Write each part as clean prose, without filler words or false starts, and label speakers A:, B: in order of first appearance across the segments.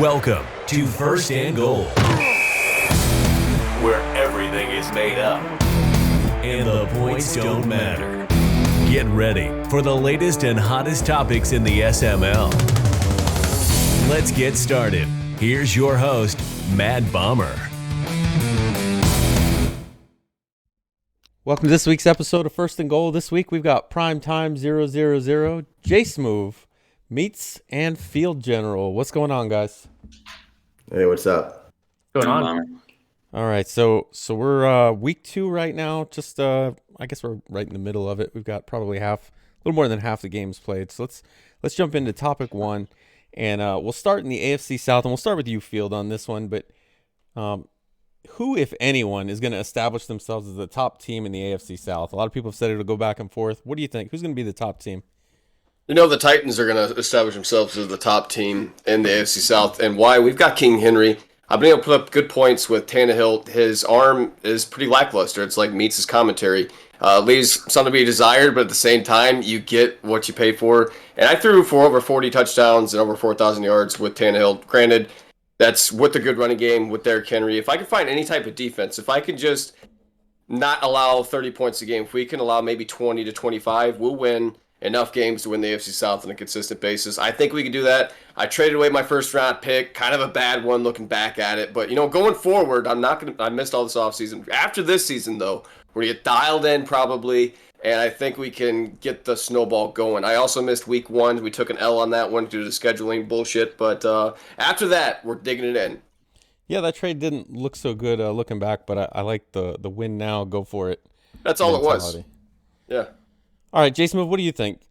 A: Welcome to First and Goal, where everything is made up and the points don't matter. Get ready for the latest and hottest topics in the SML. Let's get started. Here's your host, Mad Bomber.
B: Welcome to this week's episode of First and Goal. This week we've got Primetime 000, JSmoove, Meets, and Field General. What's going on, guys?
C: Hey, what's up?
D: Going on?
B: All right, so we're week 2 right now. Just I guess we're right in the middle of it. We've got probably a little more than half the games played. So let's jump into topic 1, and we'll start in the AFC South, and we'll start with you, Field, on this one. But who, if anyone, is going to establish themselves as the top team in the AFC South? A lot of people have said it'll go back and forth. What do you think? Who's going to be the top team?
C: You know, the Titans are going to establish themselves as the top team in the AFC South. And why? We've got King Henry. I've been able to put up good points with Tannehill. His arm is pretty lackluster. It's like meets his commentary. Leaves something to be desired, but at the same time, you get what you pay for. And I threw for over 40 touchdowns and over 4,000 yards with Tannehill. Granted, that's with a good running game with Derrick Henry. If I can find any type of defense, if I can just not allow 30 points a game, if we can allow maybe 20 to 25, we'll win enough games to win the AFC South on a consistent basis. I think we can do that. I traded away my first round pick, kind of a bad one looking back at it. But, going forward, I missed all this offseason. After this season, though, we're going to get dialed in probably, and I think we can get the snowball going. I also missed week 1. We took an L on that one due to scheduling bullshit. But after that, we're digging it in.
B: Yeah, that trade didn't look so good looking back, but I like the win now, go for it.
C: That's all mentality. It was. Yeah.
B: All right, JSmoove, what do you think?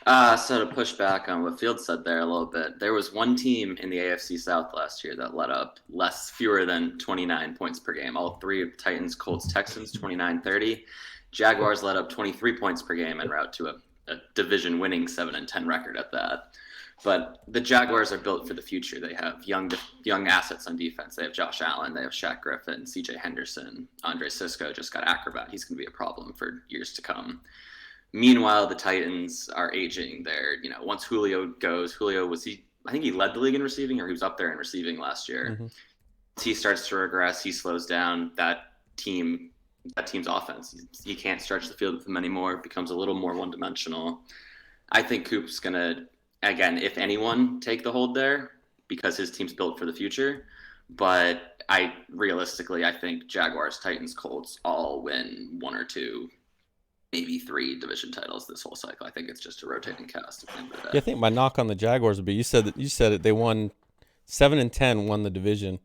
D: So to push back on what Field said there a little bit, there was one team in the AFC South last year that let up fewer than 29 points per game. All three of Titans, Colts, Texans, 29-30. Jaguars let up 23 points per game en route to a division-winning 7-10 record at that. But the Jaguars are built for the future. They have young assets on defense. They have Josh Allen. They have Shaq Griffin, C.J. Henderson. Andre Sisco just got Acrobat. He's going to be a problem for years to come. Meanwhile, the Titans are aging. Once Julio goes, I think he led the league in receiving, or he was up there in receiving last year. Mm-hmm. He starts to regress. He slows down. That team's offense. He can't stretch the field with them anymore. It becomes a little more one-dimensional. I think Coop's going to, again, if anyone, take the hold there because his team's built for the future. But I think Jaguars, Titans, Colts all win 1 or 2, maybe 3 division titles this whole cycle. I think it's just a rotating cast at the end of the day.
B: Yeah, I think my knock on the Jaguars would be you said it. They won 7-10, won the division.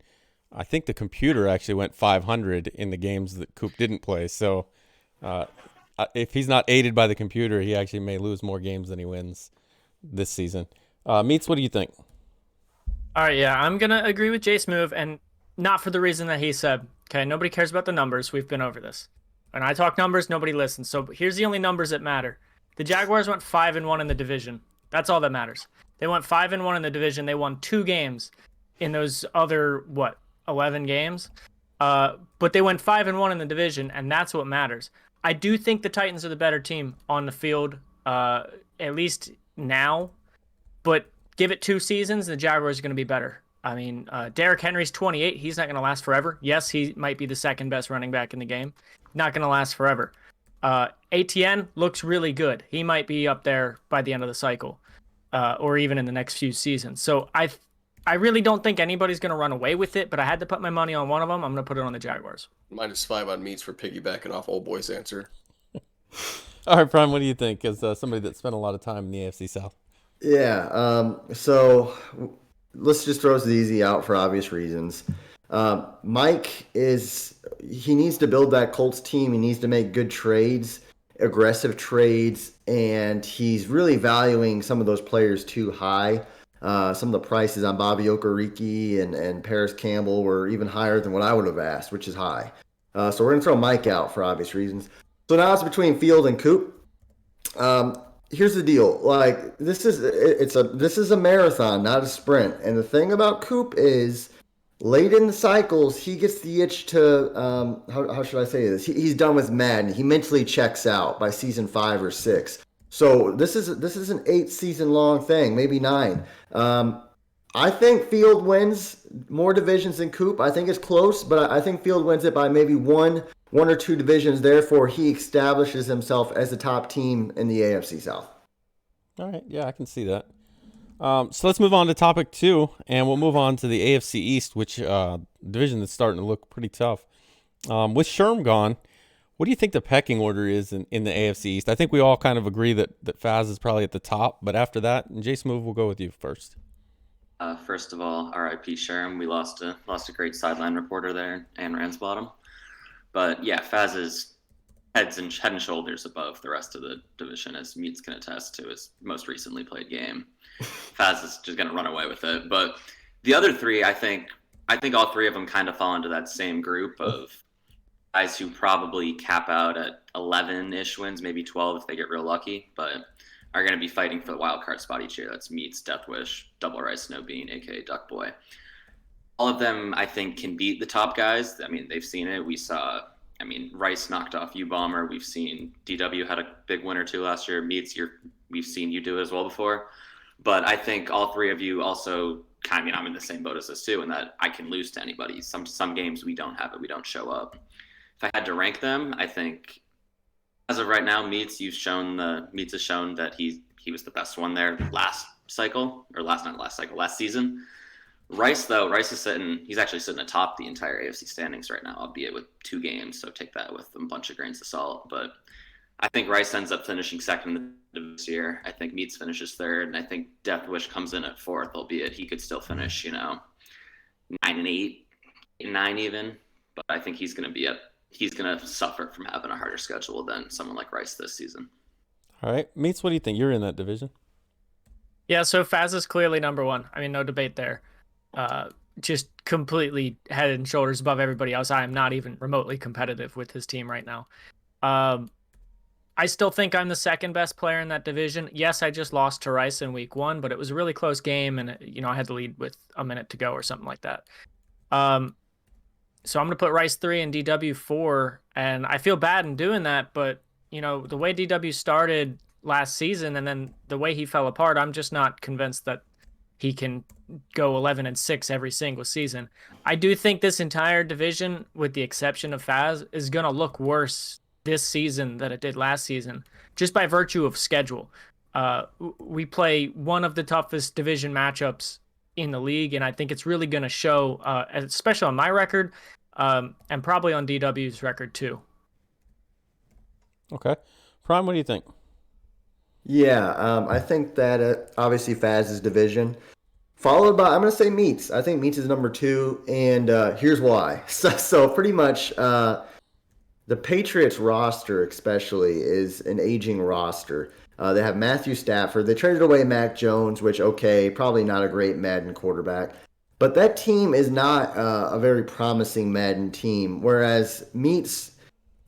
B: I think the computer actually went 500 in the games that Coop didn't play. So if he's not aided by the computer, he actually may lose more games than he wins this season. Meets, what do you think?
E: All right, yeah, I'm going to agree with JSmoove, and not for the reason that he said. Okay, nobody cares about the numbers. We've been over this. When I talk numbers, nobody listens. So here's the only numbers that matter. The Jaguars went 5-1 in the division. That's all that matters. They went 5-1 in the division. They won 2 games in those other, 11 games? But they went 5-1 in the division, and that's what matters. I do think the Titans are the better team on the field, at least now. But give it 2 seasons, the Jaguars are going to be better. I mean, Derrick Henry's 28. He's not going to last forever. Yes, he might be the second best running back in the game. Not going to last forever. ATN looks really good. He might be up there by the end of the cycle, or even in the next few seasons. So I really don't think anybody's going to run away with it, but I had to put my money on one of them. I'm going to put it on the Jaguars.
C: -5 on Meets for piggybacking off old boy's answer.
B: All right, Prime, what do you think as somebody that spent a lot of time in the AFC South?
F: Yeah, so let's just throw Zeezy out for obvious reasons. Mike he needs to build that Colts team. He needs to make good trades, aggressive trades, and he's really valuing some of those players too high. Some of the prices on Bobby Okereke and Paris Campbell were even higher than what I would have asked, which is high. So we're going to throw Mike out for obvious reasons. So now it's between Field and Coop. Here's the deal. Like, this is a marathon, not a sprint. And the thing about Coop is late in the cycles, he gets the itch to, how should I say this? He's done with Madden. He mentally checks out by season 5 or 6. So this is an 8 season long thing, maybe 9. I think Field wins more divisions than Coop. I think it's close, but I think Field wins it by maybe one or two divisions. Therefore, he establishes himself as the top team in the AFC South.
B: All right, yeah, I can see that. So let's move on to topic 2, and we'll move on to the AFC East, which division that's starting to look pretty tough. With Sherm gone, what do you think the pecking order is in the AFC East? I think we all kind of agree that Faz is probably at the top, but after that, JSmoove, we'll go with you first.
D: First of all, R.I.P. Sherm. We lost a great sideline reporter there, Ann Ransbottom. But yeah, Faz is head and shoulders above the rest of the division, as Meats can attest to his most recently played game. Faz is just going to run away with it. But the other three, I think all three of them kind of fall into that same group of guys who probably cap out at 11-ish wins, maybe 12 if they get real lucky, but are going to be fighting for the wild card spot each year. That's Meats, Death Wish, Double Rice, No Bean, aka Duck Boy. All of them, I think, can beat the top guys. I mean, they've seen it. We saw, Rice knocked off U-Bomber. We've seen DW had a big win or two last year. Meats, we've seen you do it as well before. But I think all three of you also I'm in the same boat as this too, in that I can lose to anybody. Some games we don't have it. We don't show up. If I had to rank them, I think as of right now, Meats has shown that he was the best one there last season. Rice is he's actually sitting atop the entire AFC standings right now, albeit with 2 games, so take that with a bunch of grains of salt. But I think Rice ends up finishing second this year. I think Meats finishes third, and I think Death Wish comes in at fourth, albeit he could still finish, 9-8, 8-9 even. But I think he's gonna suffer from having a harder schedule than someone like Rice this season.
B: All right, Meats, what do you think? You're in that division.
E: Yeah, so Faz is clearly number one. No debate there. Just completely head and shoulders above everybody else. I am not even remotely competitive with his team right now. I still think I'm the second best player in that division. Yes, I just lost to Rice in week 1, but it was a really close game, and I had to lead with a minute to go or something like that. So I'm going to put Rice 3 and DW 4, and I feel bad in doing that, but the way DW started last season and then the way he fell apart, I'm just not convinced that he can go 11-6 every single season. I do think this entire division, with the exception of Faz, is going to look worse this season than it did last season, just by virtue of schedule. We play one of the toughest division matchups in the league, and I think it's really going to show, especially on my record, and probably on DW's record too.
B: Okay. Prime, what do you think?
F: Yeah, I think that obviously Faz's division, followed by, I'm going to say Meats. I think Meats is number 2, and here's why. So pretty much the Patriots roster especially is an aging roster. They have Matthew Stafford. They traded away Mac Jones, which, okay, probably not a great Madden quarterback. But that team is not a very promising Madden team, whereas Meats,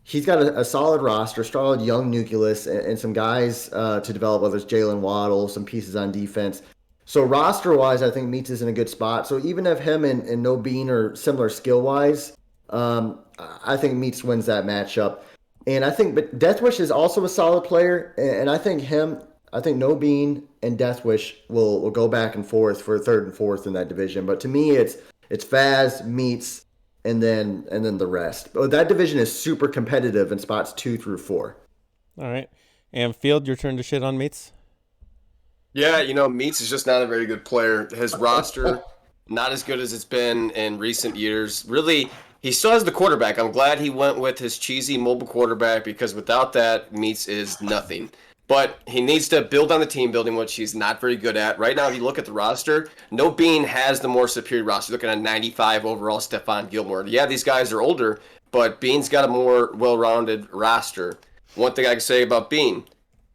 F: he's got a solid roster, solid young nucleus, and some guys to develop, whether it's Jalen Waddle, some pieces on defense. So roster-wise, I think Meats is in a good spot. So even if him and No Bean are similar skill-wise, I think Meats wins that matchup. And I think but Death Wish is also a solid player, and I think No Bean and Death Wish will go back and forth for third and fourth in that division. But to me, it's Faz, Meats, and then the rest. But that division is super competitive in spots 2 through 4.
B: All right. And Field, your turn to shit on Meats.
C: Yeah, Meats is just not a very good player. His roster, not as good as it's been in recent years. Really, he still has the quarterback. I'm glad he went with his cheesy mobile quarterback, because without that, Meats is nothing. But he needs to build on the team building, which he's not very good at. Right now, if you look at the roster, No Bean has the more superior roster. Looking at 95 overall, Stephon Gilmore. Yeah, these guys are older, but Bean's got a more well-rounded roster. One thing I can say about Bean,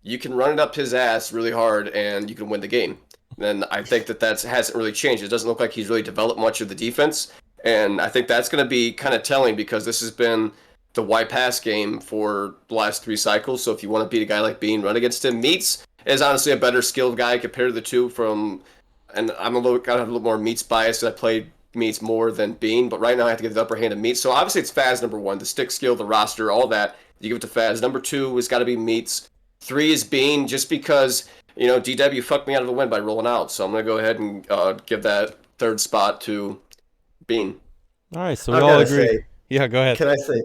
C: you can run it up his ass really hard and you can win the game. And I think that hasn't really changed. It doesn't look like he's really developed much of the defense. And I think that's going to be kind of telling, because this has been the wide pass game for the last 3 cycles. So if you want to beat a guy like Bean, run against him. Meats is honestly a better skilled guy compared to the two and I'm got a little more Meats bias because I played Meats more than Bean, but right now I have to give the upper hand to Meats. So obviously it's Faz number 1, the stick skill, the roster, all that. You give it to Faz. Number 2 has got to be Meats. 3 is Bean, just because DW fucked me out of the win by rolling out, so I'm going to go ahead and give that third spot to Bean.
B: All right, so we
F: I've
B: all
F: gotta
B: agree.
F: say,
B: Yeah, go ahead.
F: can I say,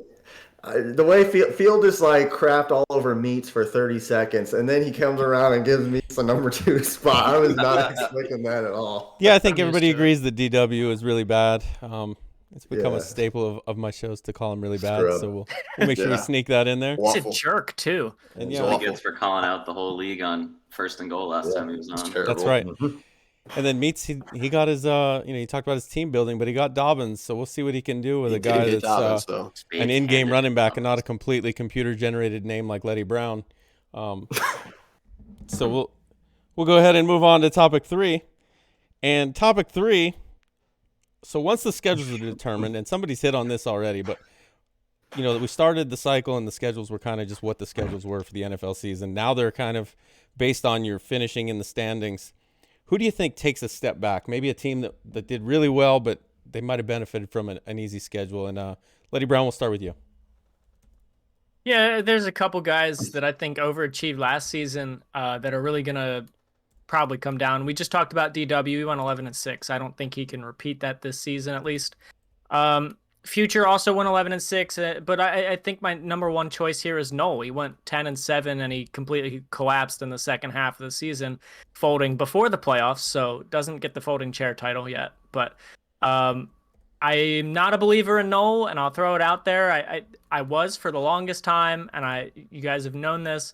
F: the way Field is like crapped all over Meats for 30 seconds, and then he comes around and gives Meats the number 2 spot. I was not expecting that at all.
B: Yeah, I think
E: I'm used
B: everybody
E: to it.
B: agrees that DW is really bad. It's become
F: Yeah.
B: a staple of my shows to call him really bad,
F: Scrub.
B: so we'll make sure we
C: Yeah.
B: sneak that in there.
E: He's a
C: Waffle.
E: jerk too.
B: And
C: It's
B: yeah,
D: He
C: awful.
D: gets for calling out the whole league on 1st and goal last time he was
C: It's
D: on.
C: terrible.
B: that's right.
F: Mhm.
B: And then Meats, he got his he talked about his team building, but he got Dobbins, so we'll see what he can do with
C: He
B: a guy
C: did get
B: that's
C: Dobbins, though.
B: an in-game running back and not a completely computer-generated name like Letty Brown. So we'll go ahead and move on to topic 3. And topic 3. So once the schedules are determined, and somebody's hit on this already, but we started the cycle and the schedules were kind of just what the schedules were for the NFL season. Now they're kind of based on your finishing in the standings. Who do you think takes a step back? Maybe a team that did really well, but they might have benefited from an easy schedule. And Letty Brown, we'll start with you.
E: Yeah, there's a couple guys that I think overachieved last season that are really gonna probably come down. We just talked about DW. He went 11-6. I don't think he can repeat that this season, at least. Future also went 11-6, but I think my number one choice here is Noel. He went 10-7, and he completely collapsed in the second half of the season, folding before the playoffs. So doesn't get the folding chair title yet. But I'm not a believer in Noel, and I'll throw it out there. I was for the longest time, and you guys have known this.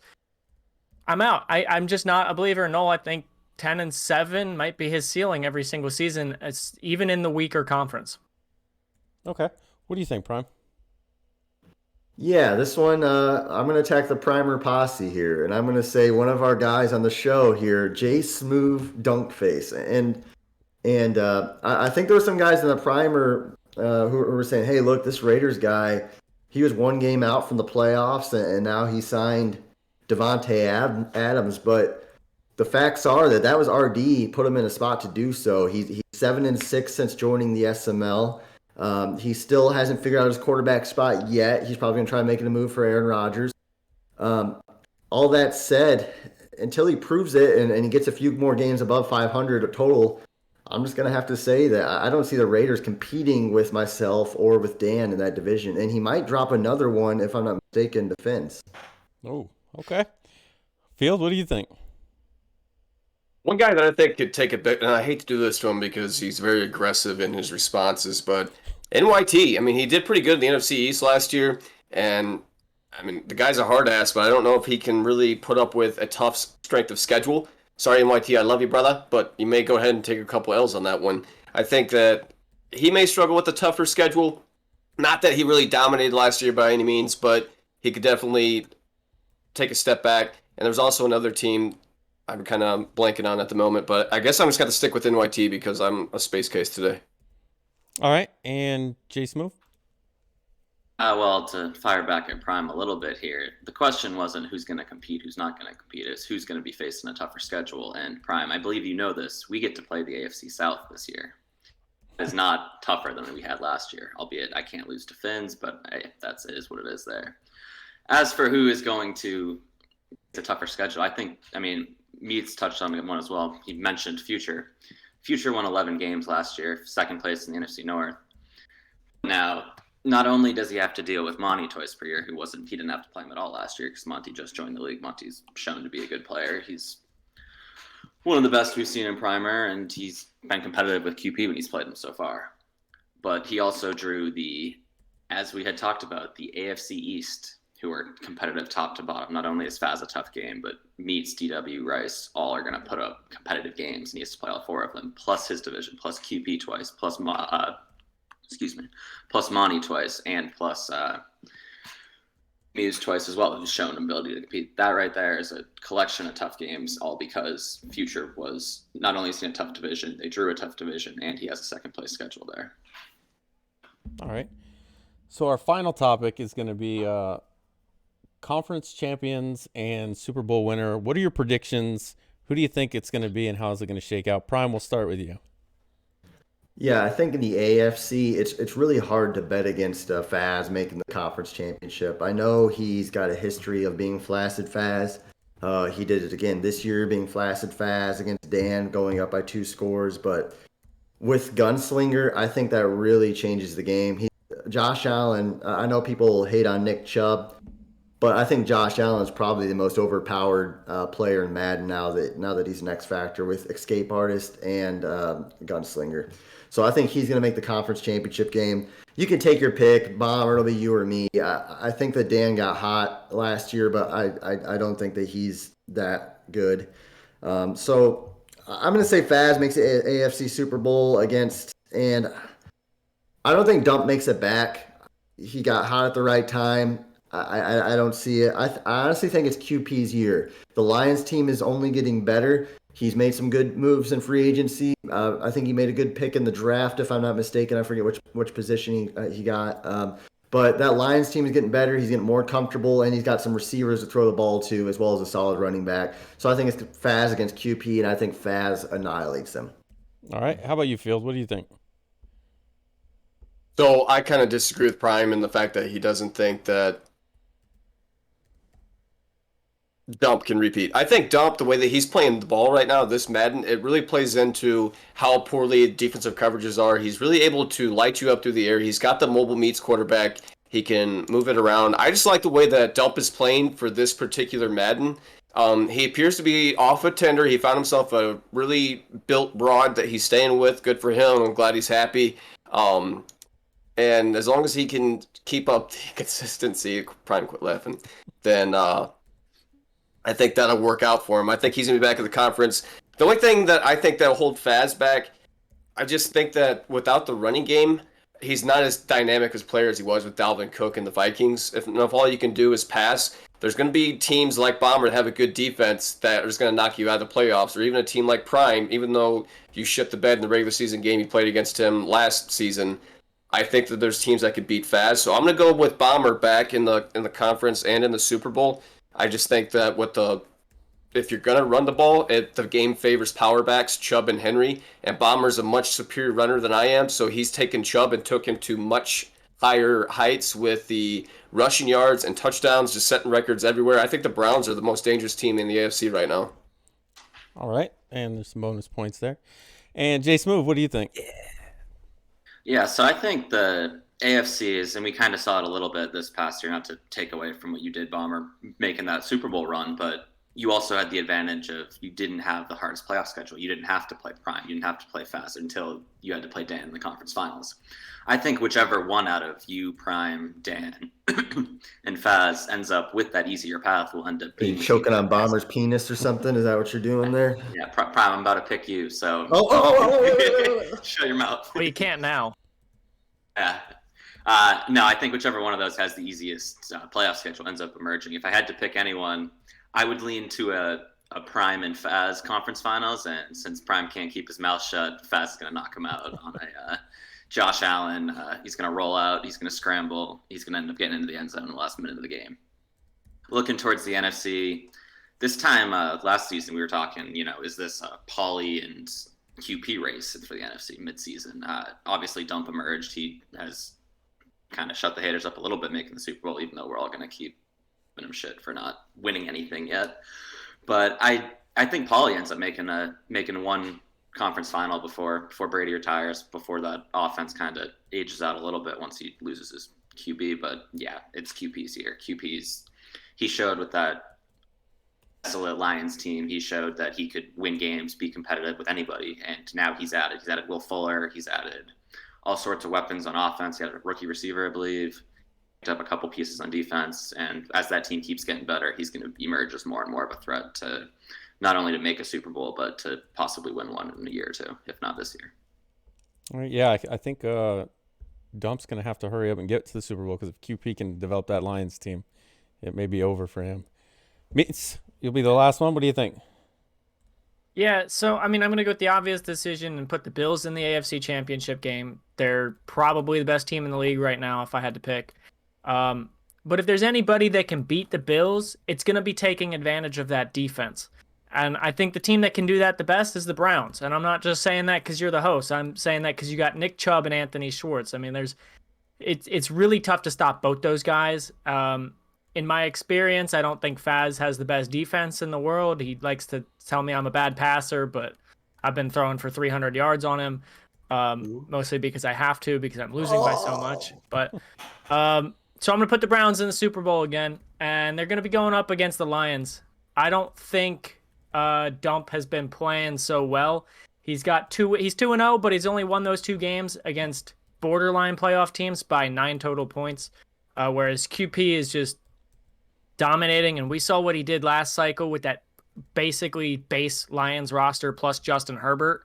E: I'm out. I'm just not a believer in Noel. I think 10-7 might be his ceiling every single season. It's even in the weaker conference.
B: Okay. What do you think, Prime?
F: Yeah, this one, I'm going to attack the primer posse here, and I'm going to say one of our guys on the show here, JSmoove Dunkface. And I think there were some guys in the primer who were saying, hey, look, this Raiders guy, he was one game out from the playoffs, and now he signed Devontae Adams. But the facts are that was RD, put him in a spot to do so. He's 7-6 since joining the SML. He still hasn't figured out his quarterback spot yet. He's probably going to try making a move for Aaron Rodgers. All that said, until he proves it and he gets a few more games above 500 total, I'm just going to have to say that I don't see the Raiders competing with myself or with Dan in that division. And he might drop another one, if I'm not mistaken, defense.
B: Oh, okay. Field, what do you think?
C: One guy that I think could take a bit, and I hate to do this to him because he's very aggressive in his responses, but NYT, I mean, he did pretty good in the NFC East last year, and I mean, the guy's a hard ass, but I don't know if he can really put up with a tough strength of schedule. Sorry, NYT, I love you, brother, but you may go ahead and take a couple L's on that one. I think that he may struggle with a tougher schedule. Not that he really dominated last year by any means, but he could definitely take a step back. And there's also another team I'm kind of blanking on at the moment, but I guess I'm just going to stick with NYT because I'm a space case today.
B: All right, and JSmoove?
D: Well, to fire back at Prime a little bit here, the question wasn't who's going to compete, who's not going to compete. It's who's going to be facing a tougher schedule. And Prime, I believe you know this. We get to play the AFC South this year. It's not tougher than we had last year, albeit I can't lose to Finns, but it is what it is there. As for who is going to the tougher schedule, I mean, Meats touched on one as well. He mentioned Future. Future won 11 games last year, second place in the NFC North. Now, not only does he have to deal with Monty twice per year, he didn't have to play him at all last year because Monty just joined the league. Monty's shown to be a good player. He's one of the best we've seen in Primer, and he's been competitive with QP when he's played him so far. But he also drew as we had talked about, the AFC East, who are competitive top to bottom. Not only is Faz a tough game, but Meats, DW, Rice, all are going to put up competitive games, and he has to play all four of them, plus his division, plus QP twice, plus Monty twice, and plus Muse twice as well, who's shown ability to compete. That right there is a collection of tough games, all because Future was not only in a tough division, they drew a tough division, and he has a second place schedule there.
B: All right. So our final topic is going to be conference champions and Super Bowl winner. What are your predictions? Who do you think it's going to be, and how is it going to shake out? Prime, we'll start with you.
F: Yeah, I think in the AFC, it's really hard to bet against Faz making the conference championship. I know he's got a history of being flaccid Faz, He did it again this year, being flaccid Faz against Dan, going up by 2 scores. But with Gunslinger, I think that really changes the game. Josh Allen, I know people hate on Nick Chubb, but I think Josh Allen is probably the most overpowered player in Madden now that he's an X Factor with Escape Artist and Gunslinger. So I think he's going to make the conference championship game. You can take your pick. Bomber, it'll be you or me. I think that Dan got hot last year, but I don't think that he's that good. So I'm going to say Faz makes it AFC Super Bowl and I don't think Dump makes it back. He got hot at the right time. I don't see it. I honestly think it's QP's year. The Lions team is only getting better. He's made some good moves in free agency. I think he made a good pick in the draft, if I'm not mistaken. I forget which position he got. But that Lions team is getting better. He's getting more comfortable, and he's got some receivers to throw the ball to, as well as a solid running back. So I think it's Faz against QP, and I think Faz annihilates them.
B: All right. How about you, Field? What do you think?
C: So I kind of disagree with Prime in the fact that he doesn't think that Dump can repeat. I think Dump, the way that he's playing the ball right now, this Madden, it really plays into how poorly defensive coverages are. He's really able to light you up through the air. He's got the mobile meets quarterback. He can move it around. I just like the way that Dump is playing for this particular Madden. He appears to be off a tender. He found himself a really built broad that he's staying with. Good for him. I'm glad he's happy. And as long as he can keep up the consistency, Prime quit laughing, then I think that'll work out for him. I think he's going to be back in the conference. The only thing that I think that'll hold Faz back, I just think that without the running game, he's not as dynamic as player as he was with Dalvin Cook and the Vikings. If all you can do is pass, there's going to be teams like Bomber that have a good defense that is going to knock you out of the playoffs, or even a team like Prime, even though you shit the bed in the regular season game you played against him last season. I think that there's teams that could beat Faz. So I'm going to go with Bomber back in the conference and in the Super Bowl. I just think that if you're going to run the ball, the game favors power backs, Chubb and Henry, and Bomber's a much superior runner than I am, so he's taken Chubb and took him to much higher heights with the rushing yards and touchdowns, just setting records everywhere. I think the Browns are the most dangerous team in the AFC right now.
B: All right, and there's some bonus points there. And JSmoove, what do you think?
D: Yeah, so I think the AFC is, and we kind of saw it a little bit this past year, not to take away from what you did, Bomber, making that Super Bowl run, but you also had the advantage of you didn't have the hardest playoff schedule. You didn't have to play Prime. You didn't have to play Faz until you had to play Dan in the conference finals. I think whichever one out of you, Prime, Dan, and Faz ends up with that easier path will end up being...
F: Are you choking on Bomber's penis or something? Is that what you're doing there?
D: Yeah, Prime, I'm about to pick you, so... Shut your mouth.
E: Well, you can't now.
D: Yeah. No, I think whichever one of those has the easiest playoff schedule ends up emerging. If I had to pick anyone, I would lean to a Prime and Faz conference finals, and since Prime can't keep his mouth shut, Faz is going to knock him out on a Josh Allen. He's going to roll out. He's going to scramble. He's going to end up getting into the end zone in the last minute of the game. Looking towards the NFC, this time last season we were talking, is this a Pauly and QP race for the NFC midseason? Obviously, Dump emerged. He has kind of shut the haters up a little bit making the Super Bowl, even though we're all going to keep giving him shit for not winning anything yet. But I think Pauly ends up making one conference final before Brady retires, before that offense kind of ages out a little bit once he loses his QB. But yeah, it's QP's year. He showed with that desolate Lions team, he showed that he could win games, be competitive with anybody, and now he's added Will Fuller, he's added all sorts of weapons on offense. He had a rookie receiver, I believe, picked up a couple pieces on defense, and as that team keeps getting better, he's going to emerge as more and more of a threat to not only to make a Super Bowl, but to possibly win one in a year or two, if not this year.
B: All right, yeah, I think Dump's going to have to hurry up and get to the Super Bowl, because if QP can develop that Lions team, it may be over for him. Meets, you'll be the last one. What do you think?
E: Yeah, so, I'm going to go with the obvious decision and put the Bills in the AFC Championship game. They're probably the best team in the league right now, if I had to pick. But if there's anybody that can beat the Bills, it's going to be taking advantage of that defense. And I think the team that can do that the best is the Browns. And I'm not just saying that because you're the host. I'm saying that because you got Nick Chubb and Anthony Schwartz. It's really tough to stop both those guys. in my experience, I don't think Faz has the best defense in the world. He likes to tell me I'm a bad passer, but I've been throwing for 300 yards on him, mostly because I have to, because I'm losing by so much. But so I'm going to put the Browns in the Super Bowl again, and they're going to be going up against the Lions. I don't think Dump has been playing so well. He's 2-0, but he's only won those 2 games against borderline playoff teams by 9 total points, whereas QP is just dominating, and we saw what he did last cycle with that basically base Lions roster plus Justin Herbert.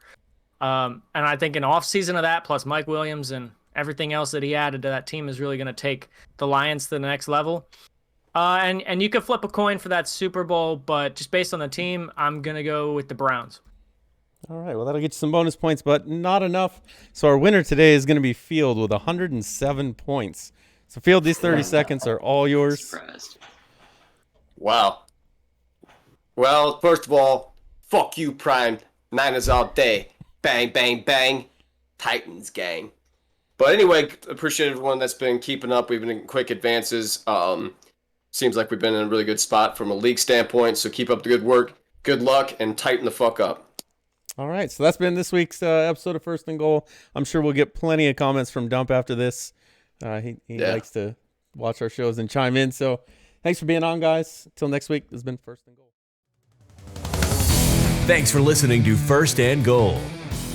E: And I think an offseason of that plus Mike Williams and everything else that he added to that team is really going to take the Lions to the next level. And you could flip a coin for that Super Bowl, but just based on the team, I'm going to go with the Browns.
B: All right, well, that'll get you some bonus points, but not enough. So our winner today is going to be Field with 107 points. So, Field, these 30 seconds are all yours.
D: Surprised.
C: Wow. Well, first of all, fuck you, Prime. Niners all day. Bang, bang, bang. Titans gang. But anyway, appreciate everyone that's been keeping up. We've been in quick advances. Seems like we've been in a really good spot from a league standpoint. So keep up the good work. Good luck, and tighten the fuck up.
B: All right, so that's been this week's episode of First and Goal. I'm sure we'll get plenty of comments from Dump after this. He likes to watch our shows and chime in. So thanks for being on, guys. Until next week, this has been First and Goal.
A: Thanks for listening to First and Goal.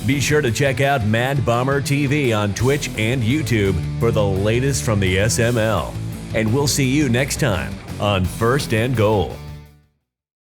A: Be sure to check out Mad Bomber TV on Twitch and YouTube for the latest from the SML. And we'll see you next time on First and Goal.